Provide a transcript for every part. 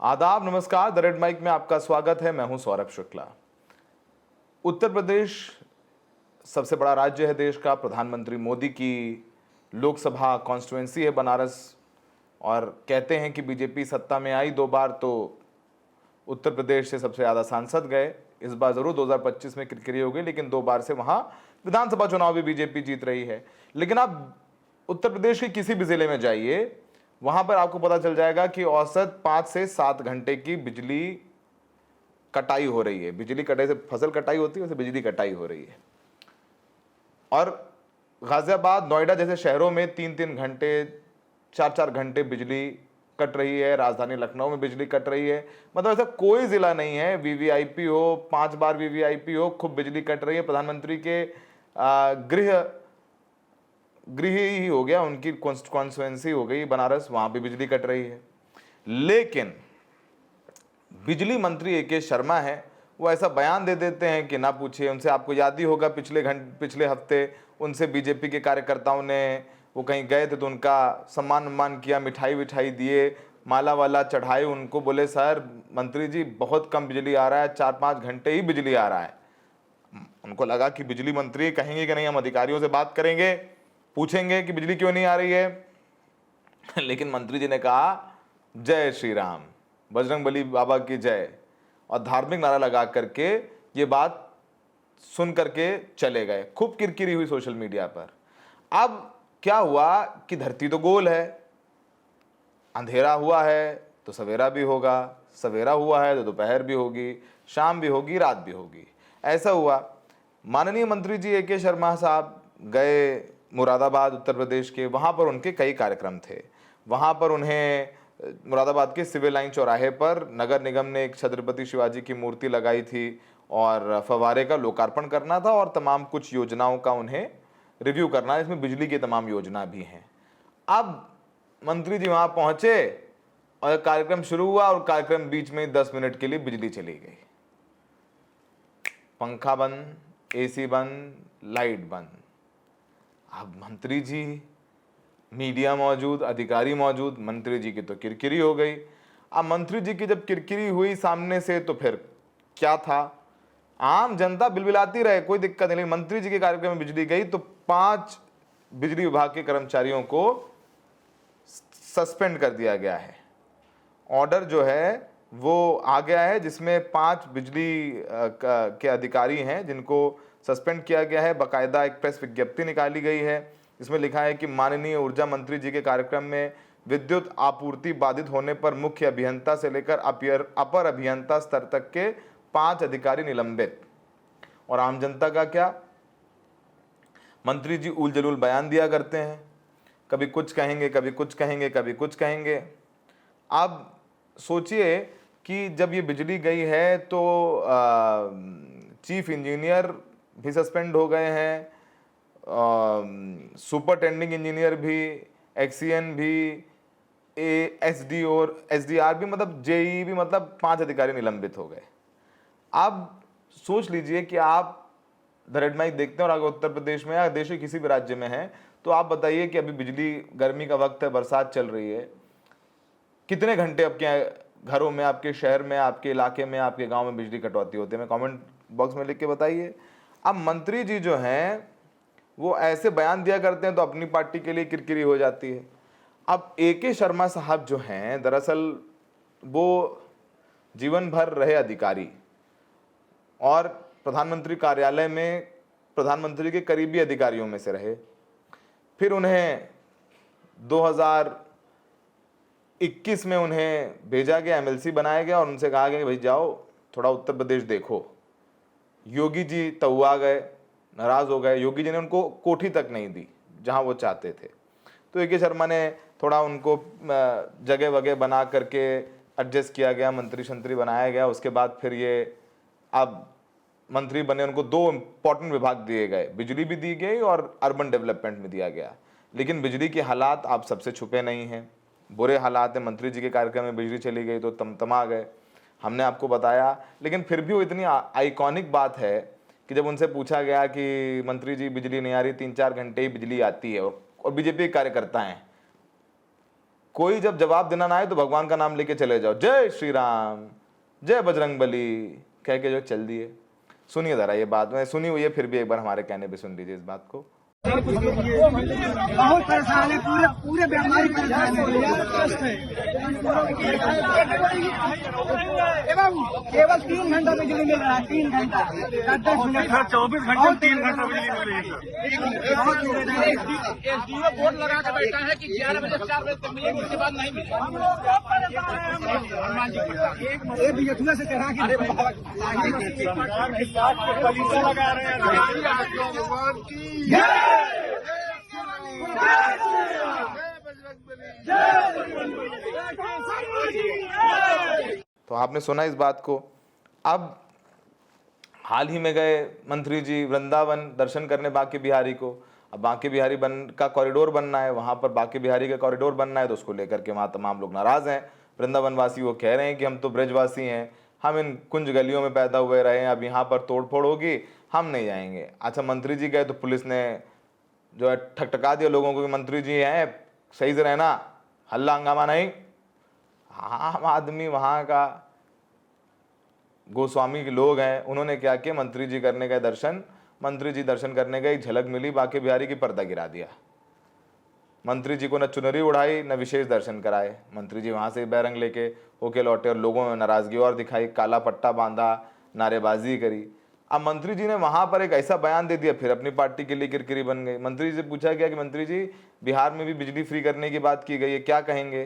आदाब, नमस्कार। The red mic में आपका स्वागत है। मैं हूं सौरभ शुक्ला। उत्तर प्रदेश सबसे बड़ा राज्य है देश का। प्रधानमंत्री मोदी की लोकसभा कॉन्स्टिट्यूएंसी है बनारस, और कहते हैं कि बीजेपी सत्ता में आई 2 बार तो उत्तर प्रदेश से सबसे ज़्यादा सांसद गए। इस बार ज़रूर 2025 में किरकिरी हो गई, लेकिन 2 बार से वहाँ विधानसभा चुनाव भी बीजेपी जीत रही है। लेकिन आप उत्तर प्रदेश के किसी भी ज़िले में जाइए, वहाँ पर आपको पता चल जाएगा कि औसत 5 से 7 घंटे की बिजली कटाई हो रही है। बिजली कटाई से फसल कटाई होती है, वैसे बिजली कटाई हो रही है। और गाजियाबाद, नोएडा जैसे शहरों में 3-3 घंटे, 4-4 घंटे बिजली कट रही है। राजधानी लखनऊ में बिजली कट रही है। मतलब ऐसा कोई जिला नहीं है, वीवीआईपी हो, 5 बार वीवीआईपी हो, खूब बिजली कट रही है। प्रधानमंत्री के गृह ही हो गया, उनकी कॉन्स्टिट्यूएंसी हो गई बनारस, वहां भी बिजली कट रही है। लेकिन बिजली मंत्री ए.के. शर्मा है, वो ऐसा बयान दे देते हैं कि ना पूछिए उनसे। आपको याद ही होगा पिछले हफ्ते उनसे बीजेपी के कार्यकर्ताओं ने, वो कहीं गए थे तो उनका सम्मान किया, मिठाई विठाई दिए, माला वाला चढ़ाए उनको। बोले सर मंत्री जी बहुत कम बिजली आ रहा है, 4-5 घंटे ही बिजली आ रहा है। उनको लगा कि बिजली मंत्री कहेंगे कि नहीं, हम अधिकारियों से बात करेंगे, पूछेंगे कि बिजली क्यों नहीं आ रही है। लेकिन मंत्री जी ने कहा जय श्री राम, बजरंगबली बाबा की जय, और धार्मिक नारा लगा करके ये बात सुन करके चले गए। खूब किरकिरी हुई सोशल मीडिया पर। अब क्या हुआ कि धरती तो गोल है, अंधेरा हुआ है तो सवेरा भी होगा, सवेरा हुआ है तो दोपहर भी होगी, शाम भी होगी, रात भी होगी। ऐसा हुआ। माननीय मंत्री जी ए.के. शर्मा साहब गए मुरादाबाद, उत्तर प्रदेश के। वहाँ पर उनके कई कार्यक्रम थे। वहाँ पर उन्हें मुरादाबाद के सिविल लाइन चौराहे पर नगर निगम ने एक छत्रपति शिवाजी की मूर्ति लगाई थी, और फव्वारे का लोकार्पण करना था, और तमाम कुछ योजनाओं का उन्हें रिव्यू करना है, इसमें बिजली की तमाम योजना भी हैं। अब मंत्री जी वहाँ पहुँचे और कार्यक्रम शुरू हुआ, और कार्यक्रम बीच में 10 मिनट के लिए बिजली चली गई। पंखा बंद, एसी बंद, लाइट बंद। अब मंत्री जी, मीडिया मौजूद, अधिकारी मौजूद, मंत्री जी की तो किरकिरी हो गई। अब मंत्री जी की जब किरकिरी हुई सामने से, तो फिर क्या था, आम जनता बिलबिलाती रहे, कोई दिक्कत नहीं। मंत्री जी के कार्यक्रम में बिजली गई तो 5 बिजली विभाग के कर्मचारियों को सस्पेंड कर दिया गया है। ऑर्डर जो है वो आ गया है, जिसमें 5 बिजली के अधिकारी हैं जिनको सस्पेंड किया गया है। बाकायदा एक प्रेस विज्ञप्ति निकाली गई है, इसमें लिखा है कि माननीय ऊर्जा मंत्री जी के कार्यक्रम में विद्युत आपूर्ति बाधित होने पर मुख्य अभियंता से लेकर अपर अभियंता स्तर तक के 5 अधिकारी निलंबित। और आम जनता का क्या, मंत्री जी उल जलूल बयान दिया करते हैं, कभी कुछ कहेंगे, कभी कुछ कहेंगे, कभी कुछ कहेंगे। अब सोचिए कि जब ये बिजली गई है तो चीफ इंजीनियर भी सस्पेंड हो गए हैं, सुपरटेंडिंग इंजीनियर भी, एक्सीएन भी, एसडी और एसडीआर भी, मतलब जेई भी, मतलब 5 अधिकारी निलंबित हो गए। अब सोच लीजिए कि आप द रेड माइक देखते हैं और अगर उत्तर प्रदेश में या देश के किसी भी राज्य में है, तो आप बताइए कि अभी बिजली, गर्मी का वक्त है, बरसात चल रही है, कितने घंटे आपके घरों में, आपके शहर में, आपके इलाके में, आपके गांव में बिजली कटौती होती है? मैं कमेंट बॉक्स में लिख के बताइए। अब मंत्री जी जो हैं वो ऐसे बयान दिया करते हैं तो अपनी पार्टी के लिए किरकिरी हो जाती है। अब ए.के. शर्मा साहब जो हैं, दरअसल वो जीवन भर रहे अधिकारी और प्रधानमंत्री कार्यालय में प्रधानमंत्री के करीबी अधिकारियों में से रहे। फिर उन्हें 2021 में उन्हें भेजा गया, एमएलसी बनाया गया, और उनसे कहा गया कि भाई जाओ थोड़ा उत्तर प्रदेश देखो। योगी जी तउआ गए, नाराज हो गए। योगी जी ने उनको कोठी तक नहीं दी जहां वो चाहते थे। तो ए.के. शर्मा ने थोड़ा उनको जगह वगैरह बना करके एडजस्ट किया गया, मंत्री शंत्री बनाया गया। उसके बाद फिर ये अब मंत्री बने, उनको 2 इंपॉर्टेंट विभाग दिए गए, बिजली भी दी गई और अर्बन डेवलपमेंट में दिया गया। लेकिन बिजली के हालात आप सबसे छुपे नहीं हैं, बुरे हालात हैं। मंत्री जी के कार्यक्रम में बिजली चली गई तो तमतमा गए, हमने आपको बताया। लेकिन फिर भी वो इतनी आइकॉनिक बात है कि जब उनसे पूछा गया कि मंत्री जी बिजली नहीं आ रही, 3-4 घंटे ही बिजली आती है, और बीजेपी के कार्यकर्ता हैं, कोई जब जवाब देना ना आए तो भगवान का नाम लेके चले जाओ, जय श्री राम, जय बजरंगबली कह के जो चल दिए। सुनिए जरा ये बात, मैं सुनी हुई है, फिर भी एक बार हमारे कहने पे सुन लीजिए इस बात को। बहुत परेशान है, पूरे पूरे बीमारी परेशान है, एवं केवल 3 घंटा बिजली मिल रहा है, 3 घंटा 10 मिनट, 24 घंटे 3 घंटा बिजली मिल रही है। एसडीओ बोर्ड लगा कर बैठा है कि 11 बजे 4 बजे तक मिलेगी, उसके बाद नहीं मिलेगी। एक बिजथुआ से चढ़ा के लगा रहे हैं। तो आपने सुना इस बात को। अब हाल ही में गए मंत्री जी वृंदावन दर्शन करने बांके बिहारी को। अब बांके बिहारी का कॉरिडोर बनना है, वहां पर बांके बिहारी का कॉरिडोर बनना है, तो उसको लेकर के वहां तमाम लोग नाराज हैं। वृंदावन वासी वो कह रहे हैं कि हम तो ब्रजवासी हैं, हम इन कुंज गलियों में पैदा हुए रहे हैं, अब यहाँ पर तोड़फोड़ होगी, हम नहीं जाएंगे। अच्छा, मंत्री जी गए तो पुलिस ने जो है ठकठका दिया लोगों को कि मंत्री जी हैं, सही से रहना, हल्ला हंगामा नहीं। आम आदमी वहां का गोस्वामी के लोग हैं, उन्होंने क्या किया, मंत्री जी करने गए दर्शन, मंत्री जी दर्शन करने गए, झलक मिली, बांके बिहारी की पर्दा गिरा दिया। मंत्री जी को न चुनरी उड़ाई न विशेष दर्शन कराए। मंत्री जी वहां से बैरंग लेके होके लौटे और लोगों में नाराजगी और दिखाई, काला पट्टा बांधा, नारेबाजी करी। अब मंत्री जी ने वहां पर एक ऐसा बयान दे दिया, फिर अपनी पार्टी के लिए किरकिरी बन गई। मंत्री जी से पूछा गया कि मंत्री जी बिहार में भी बिजली फ्री करने की बात की गई है, क्या कहेंगे?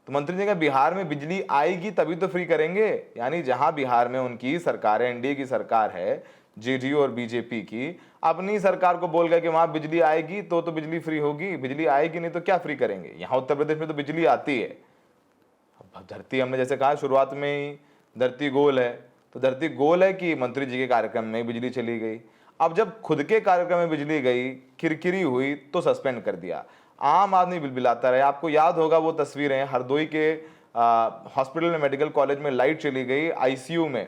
तो मंत्री जी ने कहा बिहार में बिजली आएगी तभी तो फ्री करेंगे। यानी जहां बिहार में उनकी सरकार है, एनडीए की सरकार है, जेडीयू और बीजेपी की, अपनी सरकार को बोल गए कि वहां बिजली आएगी तो बिजली फ्री होगी, बिजली आएगी नहीं तो क्या फ्री करेंगे। यहाँ उत्तर प्रदेश में तो बिजली आती है। अब धरती, हमने जैसे कहा शुरुआत में ही, धरती गोल है, तो धरती गोल है कि मंत्री जी के कार्यक्रम में बिजली चली गई। अब जब खुद के कार्यक्रम में बिजली गई, किरकिरी हुई, तो सस्पेंड कर दिया। आम आदमी बिलबिलाता रहे। आपको याद होगा वो तस्वीरें, हरदोई के हॉस्पिटल में, मेडिकल कॉलेज में लाइट चली गई आईसीयू में,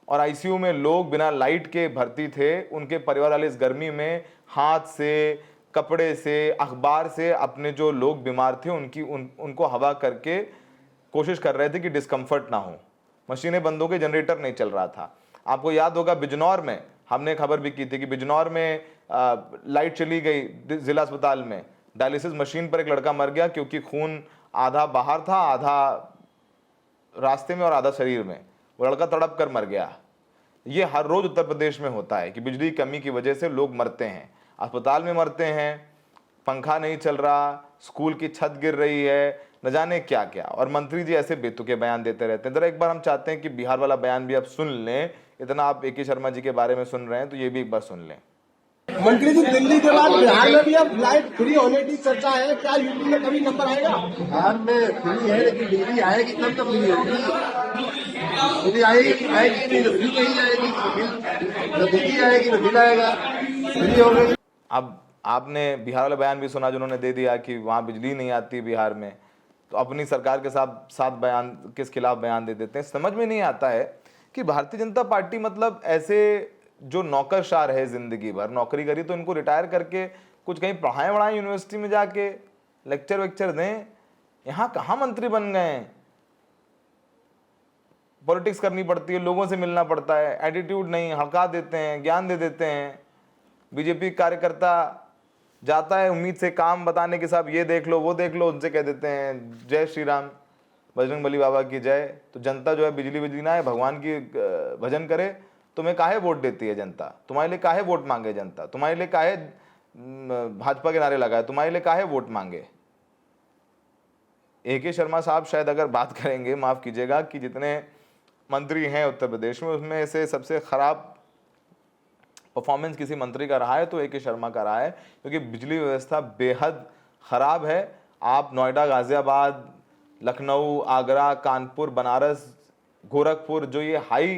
और आईसीयू में लोग बिना लाइट के भर्ती थे। उनके परिवार वाले इस गर्मी में हाथ से, कपड़े से, अखबार से अपने जो लोग बीमार थे उनको हवा करके कोशिश कर रहे थे कि डिस्कम्फर्ट ना हो। मशीनें बंद हो गई, जनरेटर नहीं चल रहा था। आपको याद होगा बिजनौर में हमने खबर भी की थी कि बिजनौर में लाइट चली गई जिला अस्पताल में, डायलिसिस मशीन पर एक लड़का मर गया क्योंकि खून आधा बाहर था, आधा रास्ते में और आधा शरीर में। वो लड़का तड़प कर मर गया। ये हर रोज उत्तर प्रदेश में होता है कि बिजली की कमी की वजह से लोग मरते हैं, अस्पताल में मरते हैं, पंखा नहीं चल रहा, स्कूल की छत गिर रही है, न जाने क्या क्या। और मंत्री जी ऐसे बेतुके बयान देते रहते हैं। जरा एक बार हम चाहते हैं कि बिहार वाला बयान भी आप सुन लें। इतना आप ए.के. शर्मा जी के बारे में सुन रहे हैं तो ये भी एक बार सुन लें। मंत्री जी, दिल्ली के बाद बिहार में भी अब लाइट फ्री होने की चर्चा है, क्या यूपी में कभी नंबर आएगा? बिहार में फ्री है, लेकिन बिजली आएगी तब तो फ्री होगी। बिजली आएगी नहीं तो फ्री नहीं आएगी, न बिजली आएगी न बिल आएगा, फ्री हो गई। अब आपने बिहार वाला बयान भी सुना जिन्होंने दे दिया कि वहाँ बिजली नहीं आती बिहार में, तो अपनी सरकार के साथ बयान किस खिलाफ बयान दे देते हैं। समझ में नहीं आता है कि भारतीय जनता पार्टी मतलब ऐसे जो नौकरशाह रहे, जिंदगी भर नौकरी करी, तो इनको रिटायर करके कुछ कहीं पढ़ाएं वढ़ाएं यूनिवर्सिटी में जाके लेक्चर वेक्चर दें। यहाँ कहाँ मंत्री बन गए हैं? पॉलिटिक्स करनी पड़ती है, लोगों से मिलना पड़ता है, एटीट्यूड नहीं, हड़का देते हैं, ज्ञान दे देते हैं। बीजेपी कार्यकर्ता जाता है उम्मीद से काम बताने के, साथ ये देख लो वो देख लो, उनसे कह देते हैं जय श्री राम, बजरंगबली बाबा की जय। तो जनता जो है बिजली ना है, भगवान की भजन करे, तुम्हें काहे वोट देती है जनता? तुम्हारे लिए काहे वोट मांगे जनता? तुम्हारे लिए काहे भाजपा के नारे लगाए? तुम्हारे लिए काहे वोट मांगे? ए.के. शर्मा साहब शायद अगर बात करेंगे, माफ कीजिएगा, कि जितने मंत्री हैं उत्तर प्रदेश में उसमें से सबसे खराब परफॉर्मेंस किसी मंत्री का रहा है तो ए.के. शर्मा का रहा है, क्योंकि बिजली व्यवस्था बेहद खराब है। आप नोएडा, गाजियाबाद, लखनऊ, आगरा, कानपुर, बनारस, गोरखपुर, जो ये हाई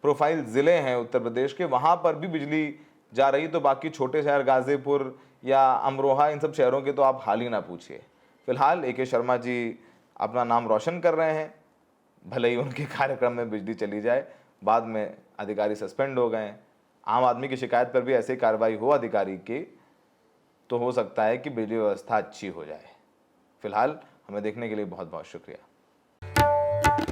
प्रोफाइल ज़िले हैं उत्तर प्रदेश के, वहाँ पर भी बिजली जा रही, तो बाकी छोटे शहर गाज़ीपुर या अमरोहा, इन सब शहरों के तो आप हाल ही ना पूछिए। फिलहाल ए.के. शर्मा जी अपना नाम रोशन कर रहे हैं, भले ही उनके कार्यक्रम में बिजली चली जाए, बाद में अधिकारी सस्पेंड हो गए। आम आदमी की शिकायत पर भी ऐसी कार्रवाई हो अधिकारी की तो हो सकता है कि बिजली व्यवस्था अच्छी हो जाए। फिलहाल हमें देखने के लिए बहुत बहुत शुक्रिया।